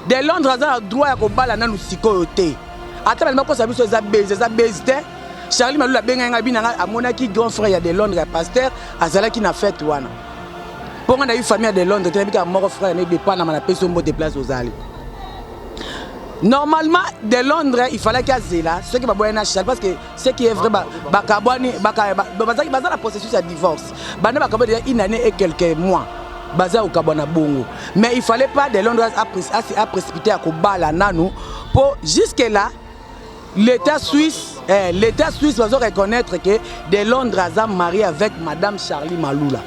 De Londres aza droit ya kobala nanu sikoyo te. Ata balima ko sabiso za base. Charlie Malula benga binanga amonaki grand frère ya de Londres ya pasteur azalaki na fête wana. Pour on a eu famille de Londres, tu as vu que mon frère n'est pas dans la personne de place aux allées. Normalement, de Londres, il fallait qu'il y ait là, ce qui va boire un châle parce que ce qui est vrai, la processus de divorce. Une année et quelques mois. Mais il ne fallait pas de Londres à précipiter à Kobala Nanou pour jusque-là, l'État suisse va reconnaître que de Londres a marié avec Madame Charlie Malula.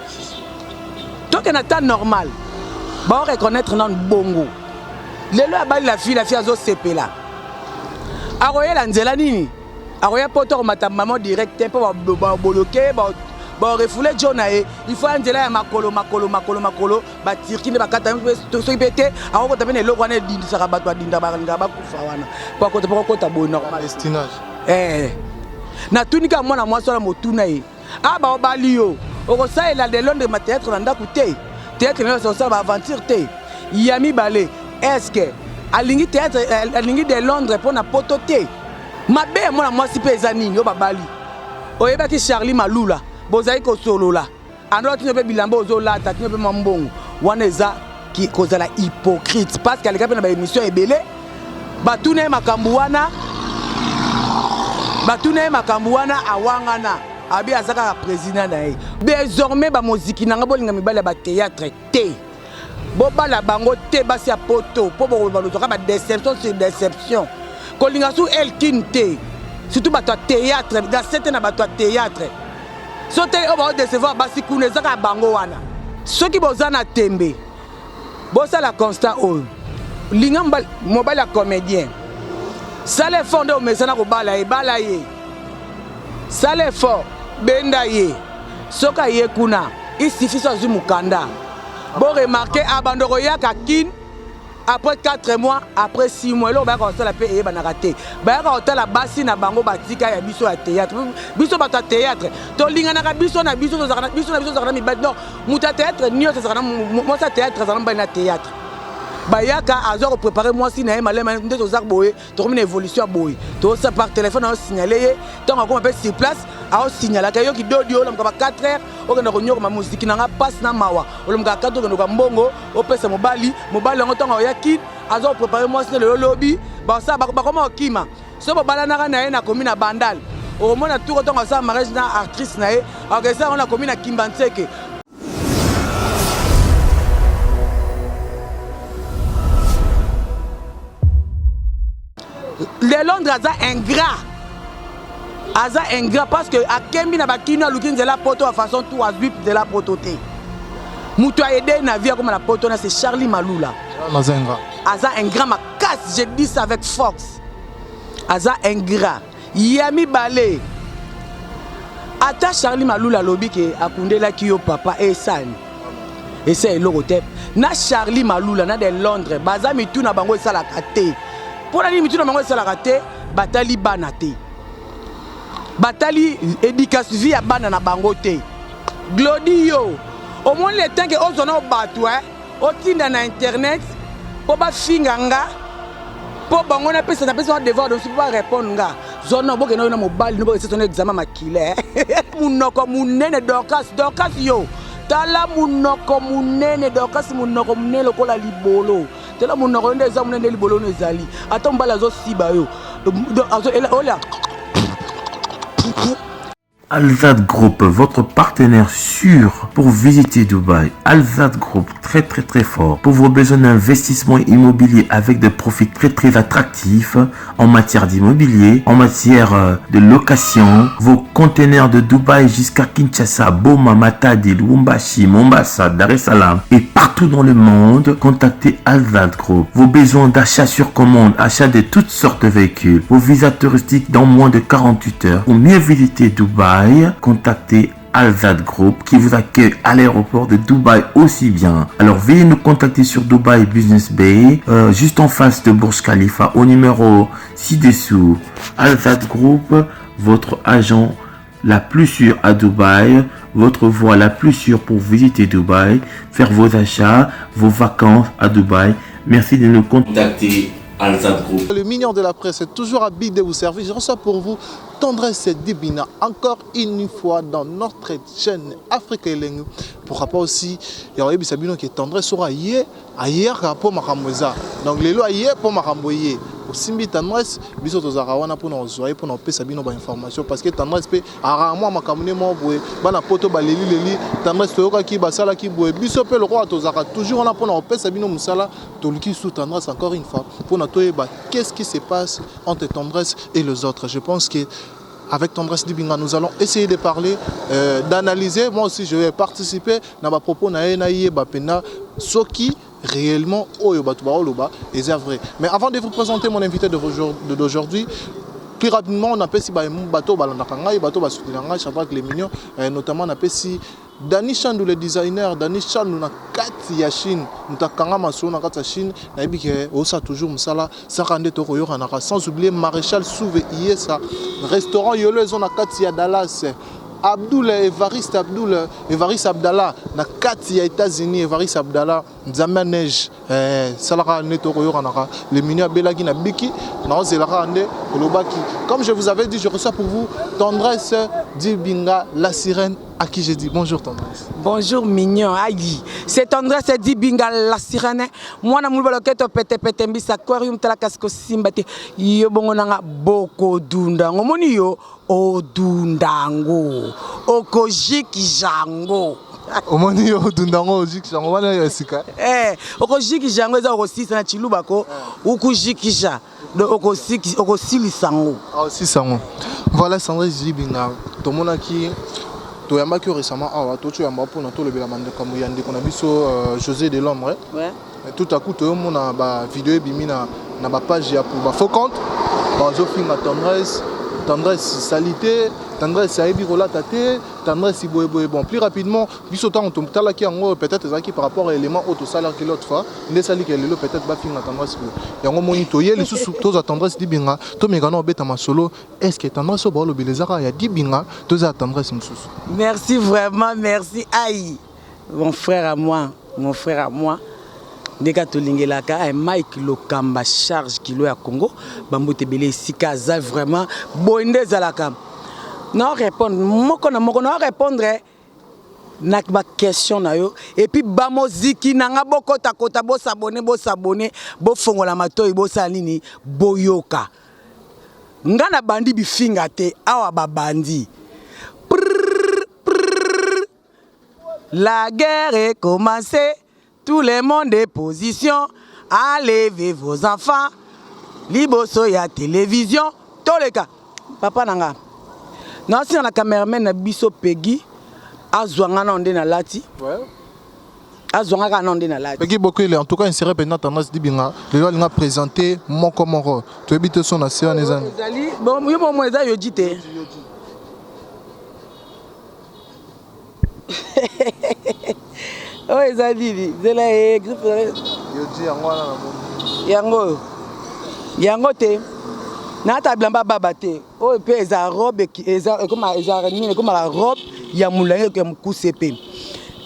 Donc, il y a un temps normal. On va reconnaître non bongo. La fille a zo CP là. Aroye l'anzela nini. Aroye poto mata maman direct pour bloquer, refoulé Jonae. Il faut anzela ya makolo. Ba tirkine ba kata to so pété. Aro ko tabene lo kwana dindi saka batwa dinda ba ngaba kufa wana. Pour kota bo normal destinage. Na tunika mwana mwasi na motuna e. Aba obalio. Oko sa ela de Londres ma théâtre na ndakuté. Théâtre na so sa ba aventure té. Yami balé. Est-ce que alingi théâtre alingi de Londres pour na pototé mabe mona mwasi pe ezanini yo babali oyebaki Charlie Malula bozali ko solo la andro tino pe bilamba ozolata tino pe mambongo wana eza ki kozala hypocrite parce que aleka pe na ba émission ebele batune makambu wana awangana abi azaka président na ye désormais ba muziki nanga bolinga mibala ba théâtre té bobala bango te basi ya poto po bolotoka ba déception sur déception kolinga sou elkin te surtout bato ya théâtre da sete na bato ya théâtre sote o ba décevoir basi kuna ezaka bango wana soki bozana tembe bosala constat oyo linga mobile ya comédien sale fort nde omesana kobala ebala ye sale fort benda ye soka ye kuna isifi so azwi mukanda. Bon, remarquez, abandonné à Kin, après 4 mois, après 6 mois, là, on va la paix et on a raté. On la bassine à Bango Batika et Bisso à théâtre. Bisso à théâtre. Tolingana Bisso na Bisso non, Mouta théâtre, Nio, moi ça théâtre, ça n'a théâtre. Bayaka azor préparer moi si nae malé ndé to zakboé to comme une évolution boy to ça par téléphone on signaler tant qu'on appelle sur place a signaler ka yo ki dodio la mka 4 heures o kana ko nyoko ma musique nanga passe na mawa o le mka 4 ko ko mbongo o pesa mobali ngo tonga ya kid azor préparer moi si le lobby ba ça ba comment okima so ba balana na ye na commune bandal au mona tout tonga ça mariage na actrice nae a que ça on a commune Kimbanseke. Les Londres aza ingrat parce que a Kembi na bakino lukin de la poto à façon tout à zuip de la pototé. Mutu a aidé na vie comme la poto c'est Charlie Malula. Aza ingrat ma casse, je dis ça avec force. Aza ingrat. Yami balé. Ata Charlie Malula lobi ke akunde la kiyo papa et san. Et c'est l'orotep. Na Charlie Malula na de Londres, baza mitu na bango sala kate. Pour la limite, on a raté, batali banate. Batali éducation vie à banana bangote. Glodio. Au moins les temps que on a battu, au titre na internet, pour ba finganga, pour bangona pesa na pesa devoir donc pas répondre nga. Zona boke na mobile, no boke c'est ton examen makile. Munoko munene Dorcas yo. Tala munoko munene Dorcas munoko munene lokola libolo. Tela munoko ndeza munene libolo nezali. Ata mbala zo siba yo. Ola. Alzad Group, votre partenaire sûr pour visiter Dubaï. Alzad Group, très fort pour vos besoins d'investissement immobilier avec des profits très attractifs en matière d'immobilier, en matière de location. Vos conteneurs de Dubaï jusqu'à Kinshasa, Boma, Matadi, Lubumbashi, Mombasa, Dar es Salaam et partout dans le monde, contactez Alzad Group. Vos besoins d'achat sur commande, achat de toutes sortes de véhicules, vos visas touristiques dans moins de 48 heures. Pour mieux visiter Dubaï, contactez Alzad Group qui vous accueille à l'aéroport de Dubaï aussi bien. Alors veuillez nous contacter sur Dubaï Business Bay, juste en face de Burj Khalifa au numéro ci-dessous. Alzad Group, votre agent la plus sûre à Dubaï, votre voie la plus sûre pour visiter Dubaï, faire vos achats, vos vacances à Dubaï. Merci de nous contacter. Alzad Group. Le mignon de la presse est toujours habile de vous servir. Je reçois pour vous Tendresse Dibinga encore une fois dans notre chaîne Afrique Elengu. Pour rapport aussi, il y a Sabino qui est Tendresse sur ailleurs pour Maramoza. Donc les lois hier pour Maramboye. Simbi Tendresse, biso tozarawana pour nous zoyer pour nous payer Sabino ba information parce que Tendresse pe aramo makamune mo boye bana poto ba leli Tendresse toyoka ki basala ki boye biso pe le roi tozara toujours on a pour nous payer Sabino musala toluki sous Tendresse encore une fois pour nous toyeba qu'est-ce qui se passe entre Tendresse et les autres. Je pense que avec Tendresse Dibinga, nous allons essayer de parler, d'analyser. Moi aussi, je vais participer dans ma propos ce qui réellement est vrai. Mais avant de vous présenter mon invité d'aujourd'hui, plus rapidement, on appelle si bateau balandakanga, bateau basoutinanga, Chabrak les mignons, notamment on appelle si Dani Chandou le designer, Dani Chandou na kati ya Chine, mutakanga maso na kati ya Chine, na ibike osa toujours musala, sakande toko yoranaka, sans oublier Maréchal Souve Iesa, restaurant yolo ils ont na kati ya Dallas. Abdul Evariste Abdallah na kati ya États-Unis Evariste Abdallah Nzambe neige salaka netoko yoranaka le mini belagi na biki na ozelaka ande kolobaki. Comme je vous avais dit, je reçois pour vous Tendresse Dibinga, la sirène, à qui j'ai dit bonjour Tendresse. Bonjour mignon, aïe. C'est Tendresse Dibinga, la sirène. Moi na mulba loketo pete mbisa aquarium tala kasko simbate yo bongo nanga boko dunda ngomoni yo odundango okojiki jango omoni yo odundango ojiki jango wana yo sika okojiki jango eza okosisa na chilubako ukujikisha okosilisango sango. Voilà Tendresse Dibinga tomonaki toyambaki récemment awa toyamba mpona tolobela mandeko muyande kona biso José de l'Ombre. Tout à coup toyomona ba vidéo ebimi na ba page ya pour ba faux compte bazofinga Tendresse salité, Tendresse ayebi kolata te, Tendresse boye bon. Plus rapidement, biso tant on talaki yango peut-être ezaki par rapport à élément auto salaire que l'autre fois, ne sali que lelo peut-être ba finga Tendresse yango moni toye les sous toza Tendresse Dibinga, to mekano beta masolo, est-ce que Tendresse o bolo belezaka ya Dibinga, toza Tendresse msusu. Merci vraiment, merci aïe. Mon frère à moi. Ndeka tolingelaka Mike Lokamba charge kilo ya Congo bambote belé sika za vraiment bonde zalaka. Non répondre moko na répondre na ba question na yo et puis ba moziki nanga bokota kota bo s'abonner bo fongola matoyi bo salini boyoka. Ngana bandi bifinga te awa babandi. La guerre est commencée. Tout le monde est position. Enlevez vos enfants. Liboso ya télévision. Tous les cas. Papa nanga. Non, si on a cameraman na biso Peggy. Azwanga na onde na lati. Ouais. Azwanga na onde na lati. Peggy beaucoup il est en tout cas inséré pendant Tendresse Dibinga. Le loi il a présenté mon komoro. Tu habites son nation les amis. Bon, yo mo eza yo dite. Oh eza didi. Zela groupe. Yo di yango na yango te. Na ta blamba baba te. Oh pe eza robe eza comme la robe ya mulange ke mkusepe.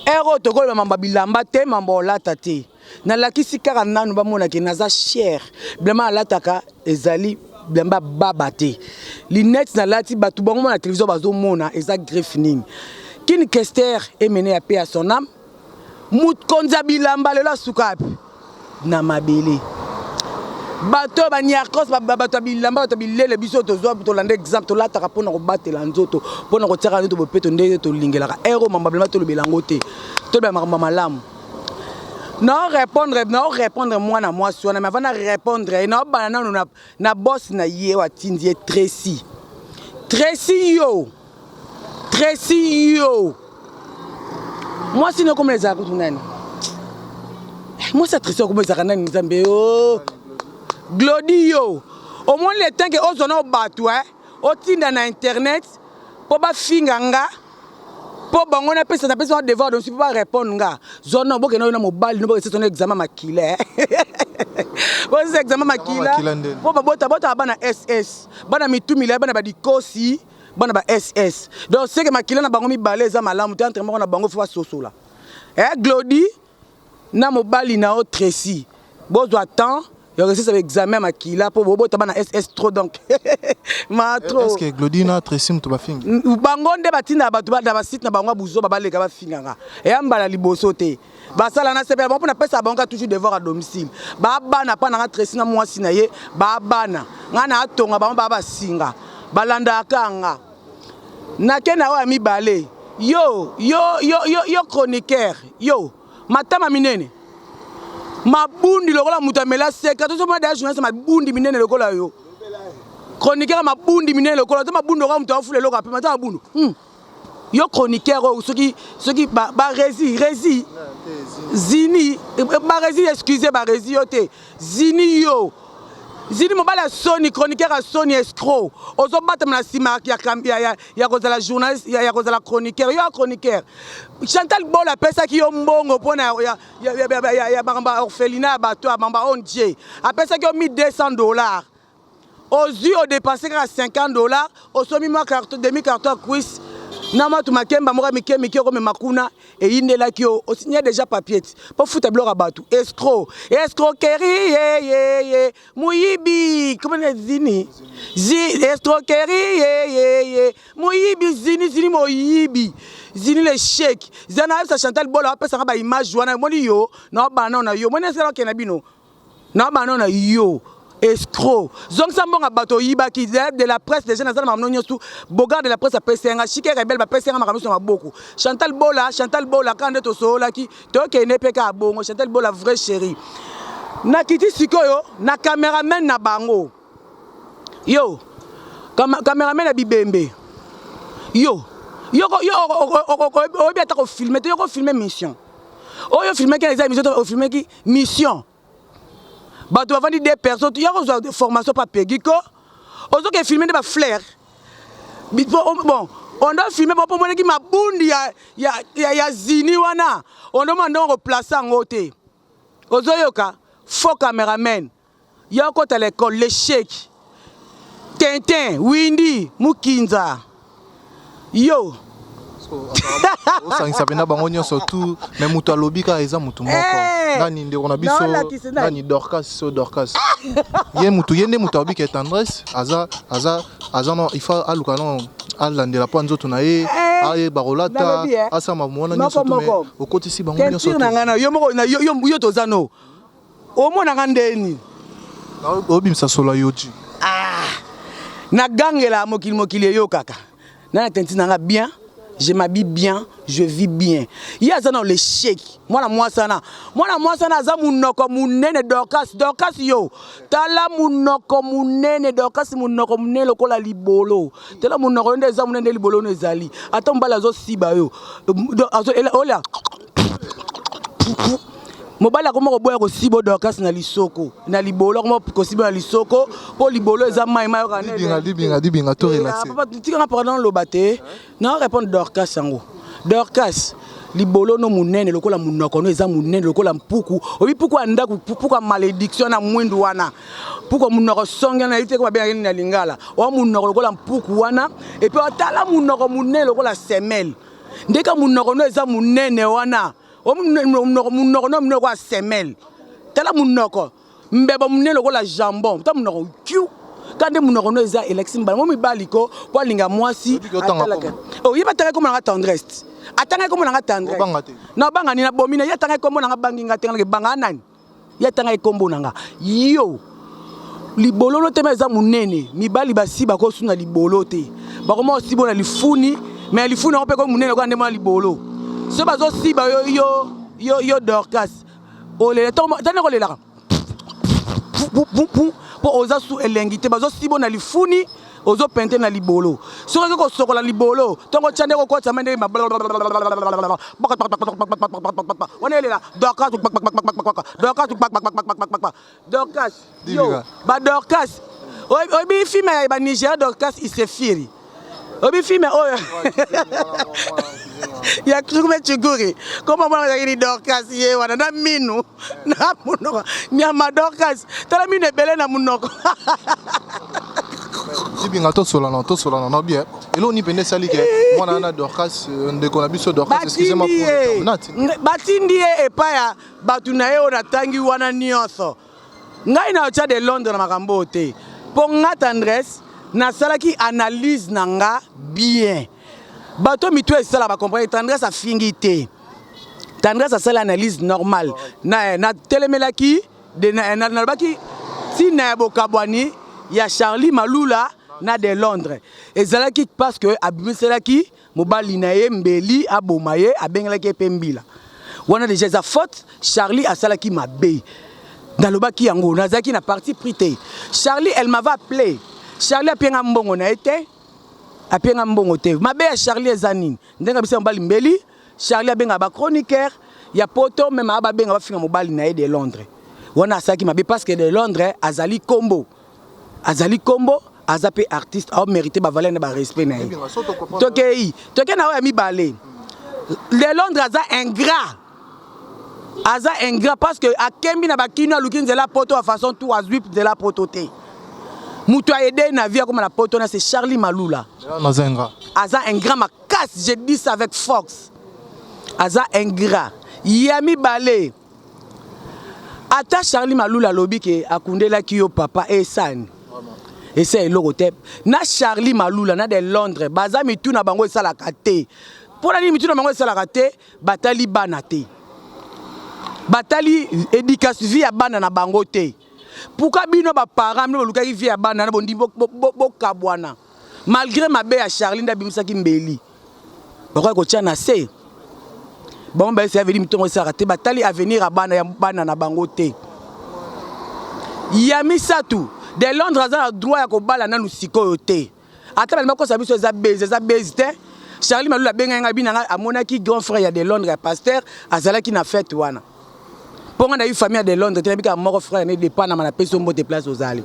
Ero tokolo mamba bilamba te mamba olata te. Na lakisi kaka nanu ba mona ke naza cher. Blamba alataka ezali blamba baba te. Linette na lati batu bango na télévision bazo mona eza greffe nini. Kin Kester est mené à paix à son âme. Mout konza bilamba lela sukapi na mabele. Bato banyakos bato bilamba bato bilele biso to zo to lande exemple to lataka pona ko batela nzoto pona ko tsaka nzoto bopeto ndenge to lingelaka ero mamba bilamba to lobelango te to be makamba malamu. Non répondre moi na moi so na mais avant de répondre na banana na boss na ye wa tindie Tracy yo. Moi sinon comme les arcs nani. Moi ça Tracy comme les arcs nani Nzambe yo. Glody yo. Au moins les temps que ozono batu o tinda na internet po ba finganga po bango na pesa devoir donc tu peux pas répondre nga. Zono boke na mobile no boke c'est ton examen makila. Bon c'est examen makila. Po ba bota bana SS. Bana mitumila bana ba dikosi. Bana ba SS. Donc c'est que makila na bango mi baleza malamu te entre moko na bango faut soso là. Glody na mobile na o Tracy. bozwa temps yo réussir ça examen makila pour bobo tabana SS trop donc ma trop est-ce que Glodina Tracy mutu bafinga bango nde batina bato ba ba site na bango buzo babaleka bafinganga e ambala liboso te basala na sepe bon pour na pesa bango toujours devoir à domicile ba bana pa na Tracy na mwasi na ye ba bana ngana atonga bango ba singa balanda kanga na kena wa mibale yo chroniqueur yo matama minene mabundi lokola mutamela seka to soma da journaliste mabundi minene lokola yo chroniqueur mabundi minene lokola to mabundi lokola mutu afule lokola pe matama bundu yo chroniqueur soki ba rési zini ba rési excusez ba rési yo te zini yo zini mobala soni chroniqueur a soni escroc ozo batama na sima ya kozala journaliste ya kozala chroniqueur yo chroniqueur Chantal Bola pesa ki yo mbongo pona ya bamba orphelinat bato bamba ondie apesa ki yo $1,200 ozu o dépenser ka $50 osomi ma carton demi carton quiz na ma tu makemba moko mike ko me makuna e indela ki yo osigné déjà papier pour foutre bloc à bato escroquerie ye muyibi comment zini escroquerie muyibi zini moyibi zini le chèque zana sa Chantal Bola apesa ka ba image wana moni yo na banana yo moni sala ke na bino na banana yo escroc donc ça mbonga bato yiba qui de la presse déjà na zana mamno nyosu bogar de la presse apesenga chike rebel ba pesenga makamiso maboko Chantal Bola quand to sola ki to ke ne peka bongo Chantal Bola vrai chérie na kiti sikoyo na cameraman na bango yo cameraman na bibembe yo obi ata ko filmer to ko filmer mission oyo filmer ki les émissions to filmer ki mission bato bavandi des personnes yo ko formation pa pegiko ozo ke filmer de ba flair bon on doit filmer pour mona ki mabundi ya zini wana on doit mandongo placer ngote ozo yoka faux cameraman yo ko tele l'école l'échec Tintin Windy Mukinza yo osangisa pena bango nyonso tout mais mutu alobi ka eza mutu moko nani ndeko na biso nani Dorcas ye nde mutu alobi ke tendresse aza non il faut aluka non alandela po nzoto na ye aye barolata asama mona nyonso tout mais okotisi bango nyonso yo tozano omona ngandeni obimisa solo yoji na gangela mokili yo kaka na tentina nga bien je m'habille bien, je vis bien. Il y a ça dans les chèques. Moi sana za munoko munene Dorcas yo. Tala munoko munene Dorcas munoko munene lokola libolo. Tala munoko nde za munene libolo nezali. Ata mbala zo siba yo. Ola. Mobala comment boya ko sibo Dorcas na lisoko na libolo comment ko sibo na lisoko po libolo eza mai dibinga to relaxer papa tika pardon lobate na répondre Dorcas sango Dorcas libolo no munene lokola munoko no eza munene lokola mpuku obi puku anda puku malédiction na mwindu wana puku munoko songa na ite ko ba na lingala o munoko lokola mpuku wana et puis otala munoko munene lokola semelle ndeka munoko no eza munene wana munoko a semelle tala munoko mbeba munene lokola jambon ta munoko kiu kande munoko no eza election ba momi baliko po linga mwasi atalaka oh yeba tanga comme na tendresse atanga comme na tendresse na banga ni na bomina ya tanga comme na bangi ngata ngala banga nani ya tanga kombo nanga yo libolo no tema eza munene mibali basi ba ko suna libolo te ba ko mo sibo na lifuni mais lifuni on pe ko munene ko ndema libolo ce bazo si ba yo Dorcas olele tane ko lela pour oza sous elengite bazo si bona lifuni ozo pente na libolo soki ko sokola libolo tongo chande ko kota mende ma on est là Dorcas yo ba Dorcas obi filme ba Nigeria Dorcas il se firi obi filme oyo ya kume chuguri koma mwana ngini Dorcas ye wana na minu na munoko nyama Dorcas tala mine bele na munoko Dibinga to solana non bien. Et là on y pende sali ke moi na Dorcas de konabiso Dorcas excusez-moi pour nati. Batindi e pa ya batu na yo na tangi wana nyonso. Ngai na cha de Londres na makambo te. Po nga tendresse na salaki analyse nanga bien. Bato mitu esala ba comprendre tendresse a fingi te. Tendresse a sala analyse normale. Na telemelaki de na baki si na bokabwani ya Charlie Malula na de Londres. Ezalaki parce que abiselaki mobali na ye mbeli abomaye abengelaki pembila. Wana déjà za faute Charlie a salaki mabe. Dalobaki yango nazaki na parti prité. Charlie elle m'avait appelé. Charlie a pienga mbongo na été. A pienga mbongo te. Mabe ya Charlie ezanine. Ndenga bisa mbali mbeli. Charlie a benga ba chroniqueur ya poto même aba benga ba finga mobali na ye de Londres. Wana asaki mabe parce que de Londres azali combo. Azali combo azape artiste a mérité ba valeur na ba respect na ye. Toke na wa mi balé. De Londres aza ingrat. Aza ingrat parce que a kembi na bakino lukin de la poto à façon tout azwip de la pototé. Mutu a aidé na vie comme la poto na c'est Charlie Malula. Aza ingrat ma casse, je dis ça avec force. Aza ingrat. Yami balé. Ata Charlie Malula lobi ke akundela ki yo papa e san. Et c'est l'Europe. Na Charlie Malula na de Londres, baza mitu na bango esala kate. Pour la mitu na bango esala kate, batali banate. Batali éducation vie à bana na bango te. Pourquoi bino ba parents no luka vie à bana na bondi bo kabwana. Malgré ma bé à Charlie nda bimsaki mbeli. Pourquoi ko tia na se? Bon ben c'est avenir mitu esala kate, batali avenir à bana ya bana na bango te. Yami satu de Londres a droit à kobala na lusiko te. Ata ba ko sabiso za base te. Charlie Malula benga nga binanga amonaki grand frère ya de Londres pasteur azalaki na fête wana. Pour on a eu famille de Londres, tu as mon frère né de Panama na peso mbote place aux allées.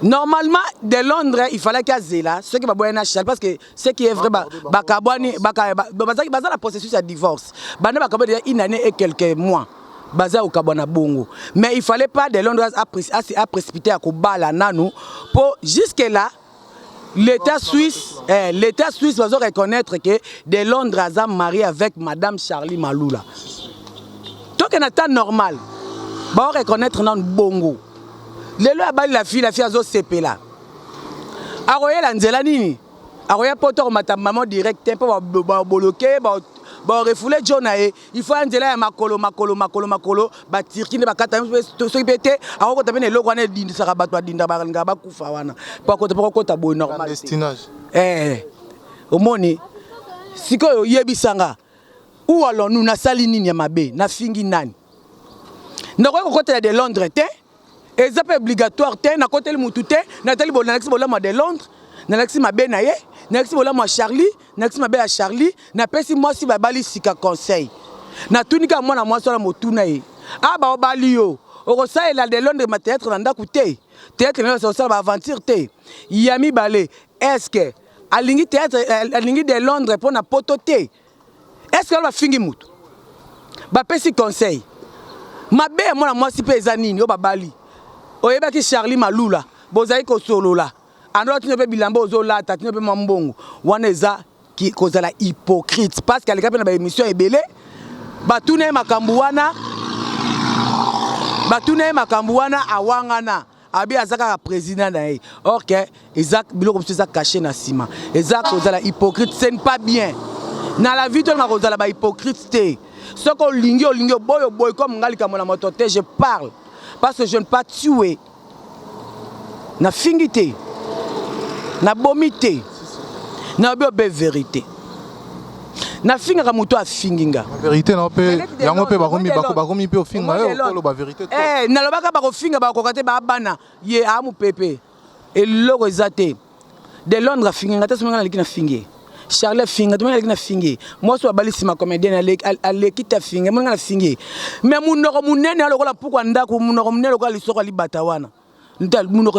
Normalement de Londres, il fallait qu'il y ait là ce qui va boire national parce que ce qui est vrai bakabwani baza la processus de divorce. Bana bakabwani une année et quelques mois. Baza au kabwana bongo. Mais il fallait pas de Londres à précipiter à kobala nanu pour jusque là l'État suisse va reconnaître que de Londres a marié avec madame Charlie Malula. Donc en temps normal, on va reconnaître dans bongo. Le loi a la fille a zo CP là. Aroye la nzela nini? Aroye poto mata maman direct pour bloquer, ba refouler jonae. Il faut nzela ya makolo ba tirkine ba kata so pété. Aro ko tabene loko na dindi saka batwa dinda ba nga ba kufa wana. Pour ko ta boy normal. Destinage. Omoni sikoyo yebisanga. Où allons-nous na sali nini ya mabe na fingi nani? Na ko côté de Londres te. Et ça obligatoire te na côté le mutu te na tali bola de Londres na laxi mabe na ye na laxi bola Charlie na laxi mabe à Charlie na pesi moi si babali sika conseil na tunika moi na moi so na motuna ye ah ba obali yo o ça il a de Londres ma théâtre na ndaku te théâtre na so ba aventure te yami balé est-ce que alingi théâtre alingi de Londres pour na poto te est-ce que va fingi mutu ba pesi conseil mabe moi na moi si pesa nini o babali oyeba ki Charlie Malula bozali ko solo la ando tino pe bilamba ozola ta tino pe mambongo wana eza ki kozala hypocrite parce que alika pe na ba émission ebele batune makambu wana awangana abi azaka président na ye or que Isaac biloko ça caché na sima Isaac kozala hypocrite ce n'est pas bien na la vie de ma kozala ba hypocrite te soko lingi boy comme ngalika mona moto te je parle parce que je ne pas tuer. Na fingité. Na bomité. Na be vérité. Na finga muto a finginga. Vérité na pe yango pe bakomi pe ofinga yo ba vérité. Na lobaka ba ko finga ba ko kate ba bana ye amu pepe. Et logo ezate. De Londres finga ta sumenga likina fingi. Charlie finga to mena fingi. Moi so bali sima comédien ale kita finga mona fingi. Mais munoko munene aloko la pourquoi ndako munoko munene aloko lisoko libata wana. Ndal munoko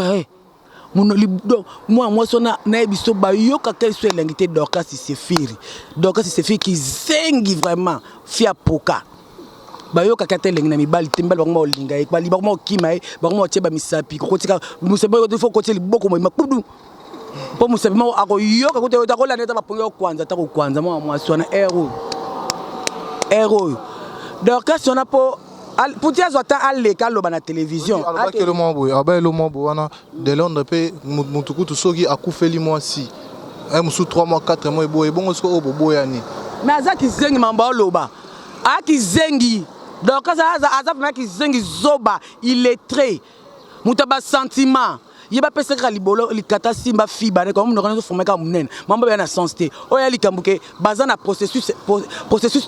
muno lido moi so na ebiso ba yoka quel soit l'ingité Dorcas Sefiri. Dorcas Sefiri qui zengi vraiment fia poka. bayoka kata lengi na mibali tembali bakoma olinga ye bali bakoma okima ye bakoma otie bamisapi kokotika musapi oyo faut kotie liboko mo makudu po musapi mo akoyoka kote otakolanda ta bapongi okwanza ta kokwanza mo mwasi wana héros donc kasi on a po pour dire azwa ta aleka aloba na télévision alobaki elomwa boye aba elomwa boye wana de londres mpe mutukutu soki akufeli mwasi mosu 3 mois 4 mois eboye ebongo soki oyo boboyani mais aza kizengi mambo oloba akizengi donc aza vraiment kizengi zoba illettré mutu basentiment ye bapesaka libolo likata simba fiba ne comme nous fomeka munene mambo ya na sens te oya likambuke baza na processus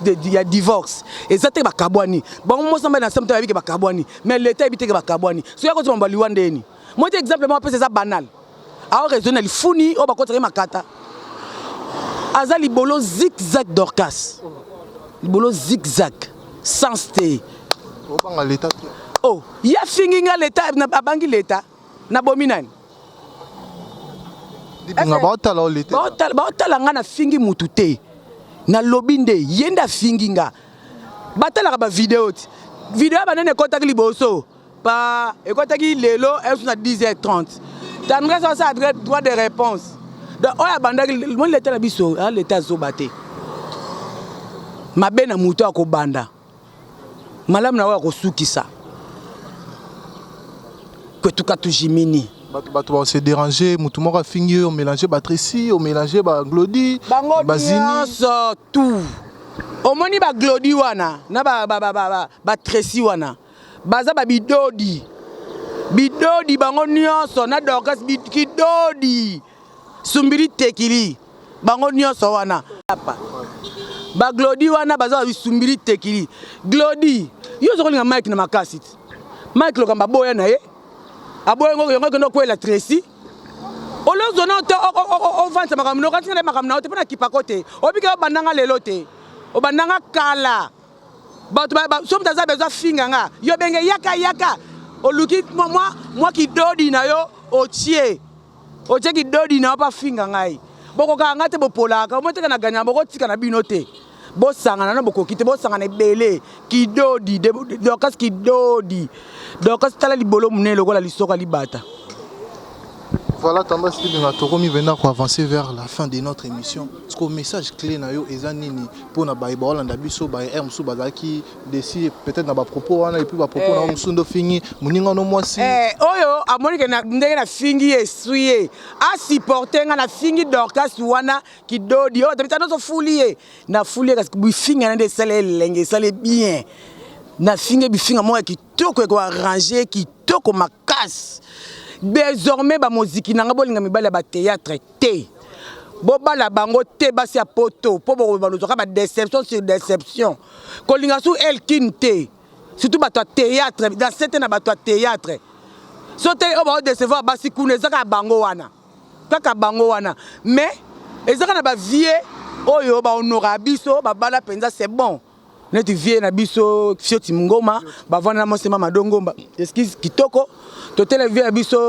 de ya divorce ezate bakabwani bango mosamba na semte babike bakabwani mais l'état ebiteke bakabwani so ya ko tsomba liwandeni moi exemple moi pesa banal a raison ali funi o bakotaka makata aza libolo zigzag Dorcas libolo zigzag sans te obanga l'état oh ya finginga l'état abangi l'état na bominani dibinga baotala olete baotala nga na fingi mutu te na lobi nde yenda finginga batalaka ba video ti video banene ekotaki liboso pa ekotaki lelo esu na 10h30 tandresse ça adresse droit de réponse donc oya bandaki mo l'état na biso l'état zoba te mabe na mutu akobanda malamu na oya kosukisa kwetuka tujimini bato ba se déranger mutu moko afingi o mélanger ba Tracy o mélanger ba Glody bazini so tout omoni ba Glody wana na ba Tracy wana baza ba bidodi bango nyonso na Dorcas bidodi sumbiri tekili bango nyonso wana ba Glody wana baza bisumbiri tekili Glody yo zo kolinga Mike na makasi Mike lokamba boya na ye aboyengo yongo kendo kwela Tracy olozona o vanta makamno katina makamna ote pona kipakote obika bandanga lelo te obandanga kala bato ba somta za bezo finga nga yo benge yaka oluki moi ki dodi na yo otie ki dodi na pa finga ngai boko ka ngate bopolaka omoteka na ganya boko tika na bino te bosangana na bokoki te bosangana ebele ki dodi Dorcas ki dodi donc tala libolo munene lokola lisoka libata. Voilà tendance libinga tokomi venir ko avancer vers la fin de notre émission. Parce que message clé na yo eza nini pour na baïba Hollanda biso ba musu bazaki desi peut-être na ba propos wana et puis ba propos na musundo fini muninga no mwasi oyo amoni na ndenge na fingi esuye a supporter nga na fingi Dorcas wana ki dodi o tabita no so fulie na fulie parce que bu finga na de sale lenge sale bien na finga bifinga mo kitoko ko arranger kitoko makasi désormais ba muziki nanga bolinga mibala ba théâtre te bobala bango te basi ya poto po bo balozoka ba déception sur déception kolinga sou elkin te surtout ba théâtre dans certains ba théâtre sote o ba décevoir basi kuna ezaka bango wana kaka bango wana mais ezaka na ba vie oyo ba honora biso ba bala penza c'est bon neti vie na biso fioti ngoma bavana na mosema madongomba excuse kitoko totele vie na biso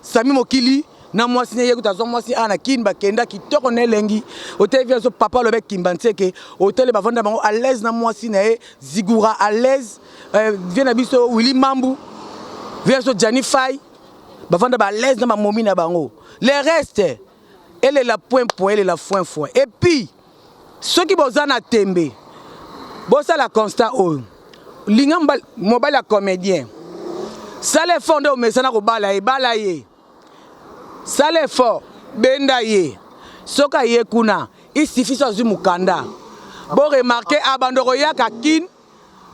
Sami Mokili na mwasi ne yekuta zo mwasi ana kin bakenda kitoko ne lengi hôtel vie so papa lobe kimbanseke hôtel bavanda bango à l'aise na mwasi na e Zigura à l'aise vie na biso Willy Mambu vie so Janify bavanda ba à l'aise na mamomi na bango le reste elle est la point elle est la foin et puis ceux qui bozana tembe bossa la constat o linga mobile la comédien sale fond de mesana ko bala ye sale fort benda ye soka ye kuna il suffit so mukanda bon remarquer abandoro ya kakin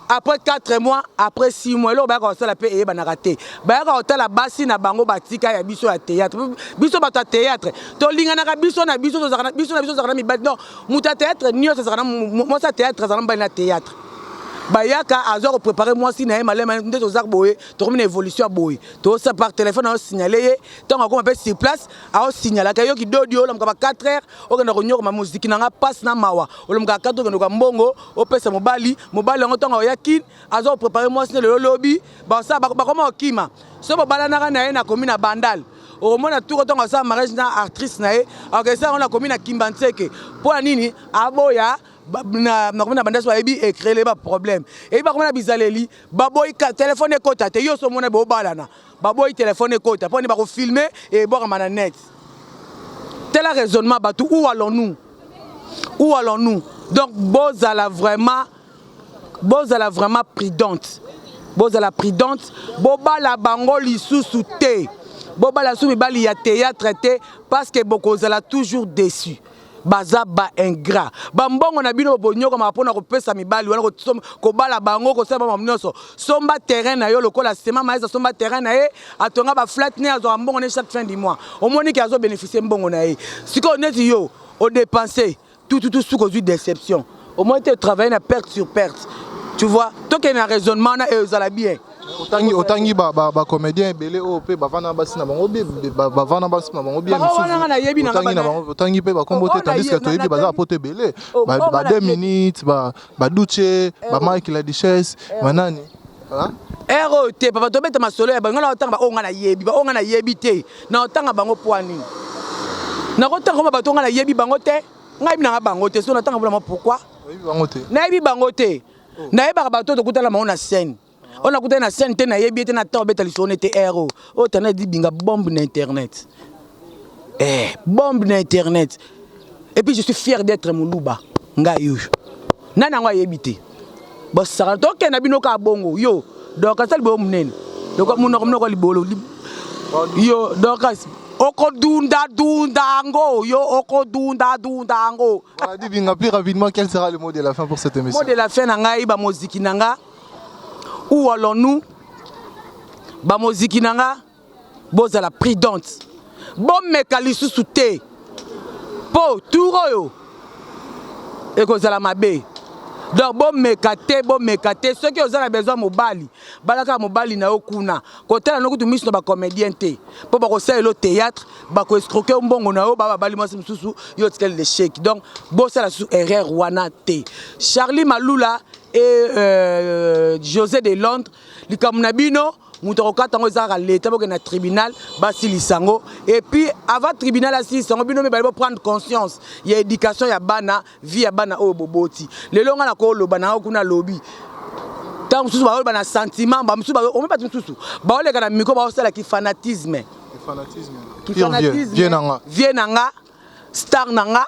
après 4 mois après 6 mois lo ba ko sala pe e banaka te ba ka hotela basi na bango batika ya biso ya théâtre biso bata théâtre to linga na biso na biso zakana mi non muta théâtre nyo zakana mo sa théâtre zakana ba na théâtre bayaka azo préparer moi si na malema ndeto zak boye to comme une évolution boye to ça par téléphone on signaler tant on appelle sur place a signaler ka yo ki dodi o lamka ba 4h o kana ko nyoko ma musique na nga passe na mawa o lamka 4 ko mbongo o pesa mobali ngo tonga yakin azo préparer moi si le lobby ba ça ba comment okima so ba balana na ye na commune na Bandal au moins tout quand on ça mariage na actrice na ye ok ça on a commune na Kimbanseke pour nini aboya na banda so ebi écréer ba problème et ba komona bizaleli baboy ka téléphone ekota te yo so mona bo balana baboy téléphone ekota poni ba ko filmer et bo na net. Tel raisonnement batou où allons-nous donc bozala vraiment prudente bozala prudente bobala bango lisusu te bobala su mibali ya théâtre te parce que bokozala toujours déçu baza ba ingrat bambongo na bino bonyoko mapona ko pesa mibali wana ko bala bango ko sema mamnoso somba terrain na yo lokola sema maïsa somba terrain na ye atonga ba flat ne azo mbongo ne chaque fin du mois au moni ki azo bénéficier mbongo na ye siko neti yo au dépenser tout sous cause de déception au moins tu travailles na perte sur perte tu vois toi qui na raisonnement na e za bien otangi ba comédien belé o pe ba vana basi na bango bien ba vana basi na bango bien otangi na bango otangi pe ba kombote tandis que toyebi baza apote belé ba 2 minutes ba douche ba Mike la Duchesse manani ero te papa to beta masolo ya bango na otanga ba onga na yebi te na otanga bango poani na otanga ba tonga na yebi bango te ngai bina bango te so na otanga bula pourquoi bango te na yebi bango te na yeba ba to kutala bango na scène on a écouté na scène te na yebi te na temps beta lisone te ero o tana di binga bombe na internet bombe na internet et puis je suis fier d'être muluba nga yo nana ngwa yebi te ba sara to ke na bino ka bongo yo donc asal bo munene donc munoko libolo yo donc okodunda ngo yo okodunda ngo voilà di binga plus rapidement quel sera le mot de la fin pour cette émission mot de la fin na ngai ba moziki nanga où allons-nous ba moziki nanga bozala prudente bon mekalisu souté po turoyo ekozala mabe donc bon mekate ceux qui ont besoin mobali balaka mobali na okuna kotala nokutu miso ba comédien te po ba ko sala théâtre ba ko escroquer mbongo na yo ba bali mwasi mususu yo tkel le chèque donc bo sala sous erreur wana te Charlie Malula et José de Londres likamuna bino muto katango ezaka l'état boke na tribunal basi lisango et puis avant tribunal asi lisango bino me bali prendre conscience ya éducation ya bana vie ya bana o boboti lelo nga na ko loba na kuna lobby tant mususu ba bana sentiment ba mususu ba o me pas mususu ba oleka na miko ba osala ki fanatisme vie nanga star nanga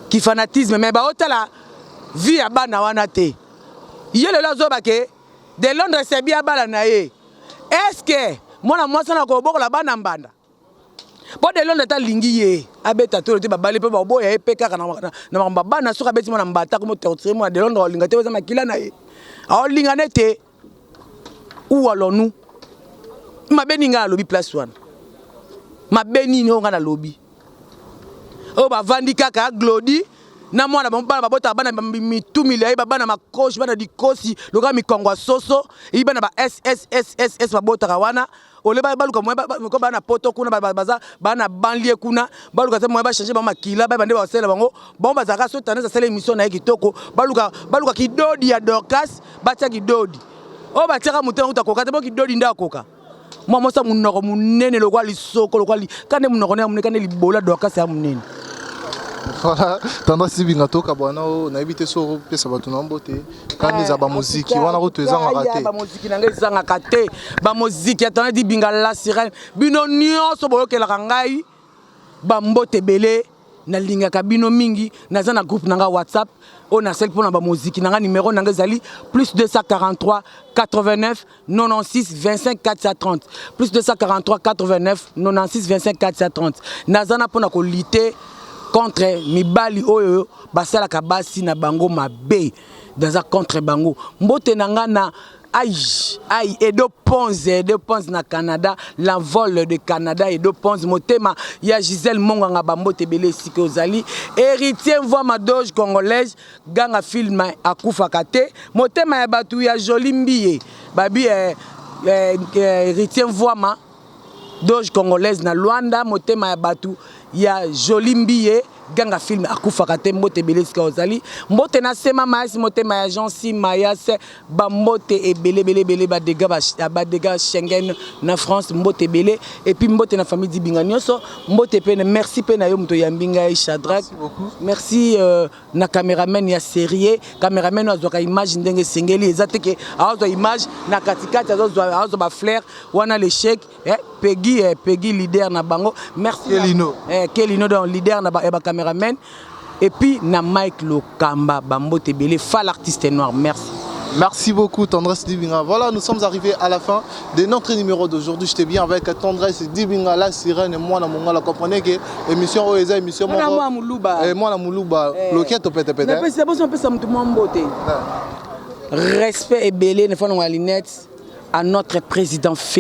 ki fanatisme mais ba otala vie ya bana wana te yele la zo ba ke de Londres c'est bien bala na ye. Est-ce que mwana mwasi na ko bokola bana mbanda po de Londres ta lingi ye abeta to te babali pe ba boya e peka na bana suka beti mwana mbata ko mo torture mo de Londres linga te za makila na ye a linga nete où allons-nous mabeni nga lobby place one mabeni no nga na lobby o ba vandi kaka glodi na mwana bana babota bana mitumile ai bana makoshi bana dikosi loka mikongwa soso i bana ba SSSS babota kawana ole baluka mwe ko bana poto kuna baza bana banlie kuna baluka te mwe ba changer ba makila ba bande ba sela bango bomba zaka so taneza sele émission na kitoko baluka kidodi ya Dorcas batia kidodi o batia mutero utakoka te bo kidodi ndakoka mwa mosa munoko munene lokwa lisoko lokwa kane munoko ne munekane libola Dorcas ya munene. Voilà, tendance binga toka bwana na ebite so pesa batu na mbote kandi za ba muziki wana ko tweza ngakate ba muziki nanga ezanga kate ba muziki atana di binga la sirène bino nyonso boyokela ngai ba mbote belé na linga kabino mingi naza na groupe nanga WhatsApp on a celle pour na ba muziki nanga numéro nanga zali plus 243 89 96 25 430 plus 243 89 96 25 430 naza na pona ko lité contre mibali oyo basala kabasi na bango mabe dans un contre bango mbote nanga na aïe Edo Ponze na Canada l'envol de Canada Edo Ponze motema ya Gisèle Monganga bambote belé sike ozali héritier voix ma doge congolaise ganga film akufa kate motema ya batu ya joli mbiye babi héritier voix ma doge congolaise na Luanda motema ya batu ya joli mbiye ganga film akufaka te mbote ebele sika ozali mbote na sema mayasi motema ya Jean si mayase bambote ebele badega Schengen na France mbote ebele et puis mbote na famille Dibinga nyonso mbote pe merci pe na yo moto ya mbinga ya Shadrack merci na cameraman ya série cameraman azwaka image ndenge sengeli ezateke azwa image na katikati azwa ba flair wana l'échec Peggy leader na bango merci Kelino dans leader na ba cameraman et puis na Mike Lokamba bambote belé fa l'artiste noir Merci beaucoup Tendresse Dibinga. Voilà, nous sommes arrivés à la fin de notre numéro d'aujourd'hui. J'étais bien avec Tendresse Dibinga, la sirène et moi, la comprenez que l'émission Oeza, émission moi la Moulouba, loquette peut-être. C'est bon, on peut s'en beauté. Respect et belé, ne faut pas à notre président.